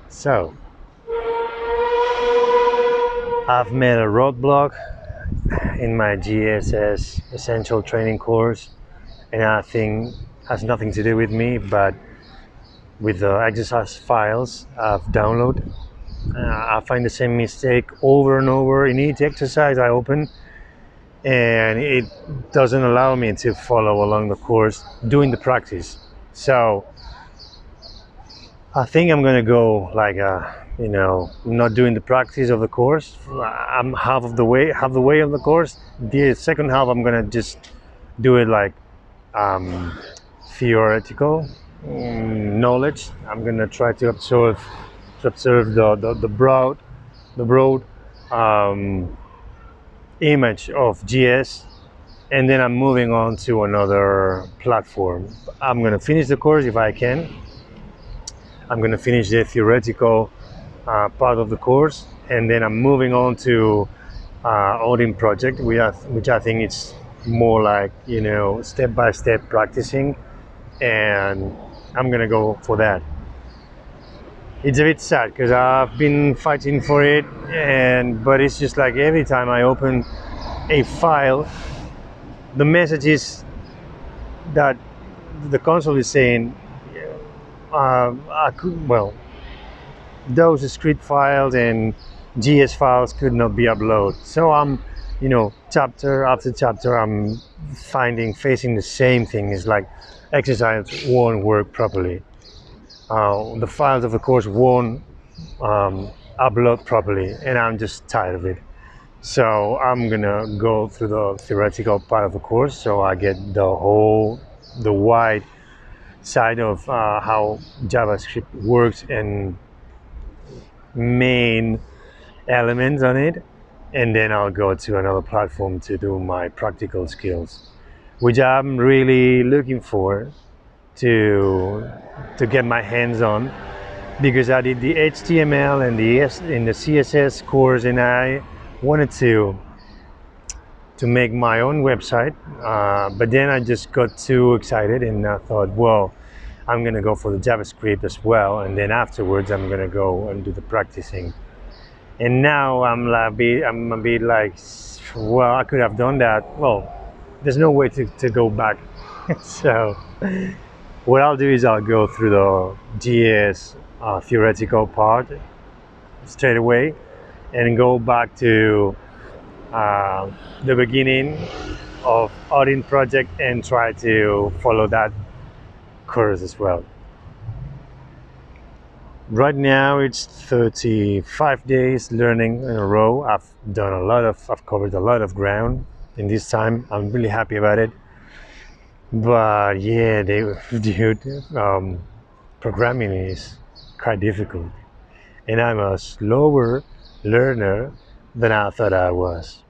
So, I've met a roadblock in my GSS essential training course, and I think has nothing to do with me, but with the exercise files I've downloaded. I find the same mistake over and over in each exercise I open, and it doesn't allow me to follow along the course doing the practice. So I think I'm gonna go like not doing the practice of the course. I'm half the way of the course. The second half I'm gonna just do it like um, theoretical knowledge. I'm gonna try to observe the broad um, image of GS, and then I'm moving on to another platform. I'm gonna finish the course if I can. I'm gonna finish the theoretical part of the course, and then I'm moving on to Odin project, which I think it's more like step by step practicing, and I'm gonna go for that. It's a bit sad because I've been fighting for it, but it's just like every time I open a file, the message is that the console is saying, those script files and GS files could not be uploaded. So I'm, chapter after chapter, I'm facing the same thing. It's like exercise won't work properly. The files of the course won't upload properly, and I'm just tired of it. So I'm gonna go through the theoretical part of the course, so I get the wide side of how JavaScript works and main elements on it, and then I'll go to another platform to do my practical skills, which I'm really looking for to get my hands on, because I did the HTML and the CSS course, and I wanted to make my own website, but then I just got too excited and I thought, well, I'm gonna go for the JavaScript as well, and then afterwards I'm gonna go and do the practicing. And now I'm a bit like, well, I could have done that. Well, there's no way to go back. So what I'll do is I'll go through the GS theoretical part straight away, and go back to the beginning of Odin project and try to follow that course as well. Right now it's 35 days learning in a row. I've covered a lot of ground in this time. I'm really happy about it. But yeah, dude, programming is quite difficult, and I'm a slower learner than I thought I was.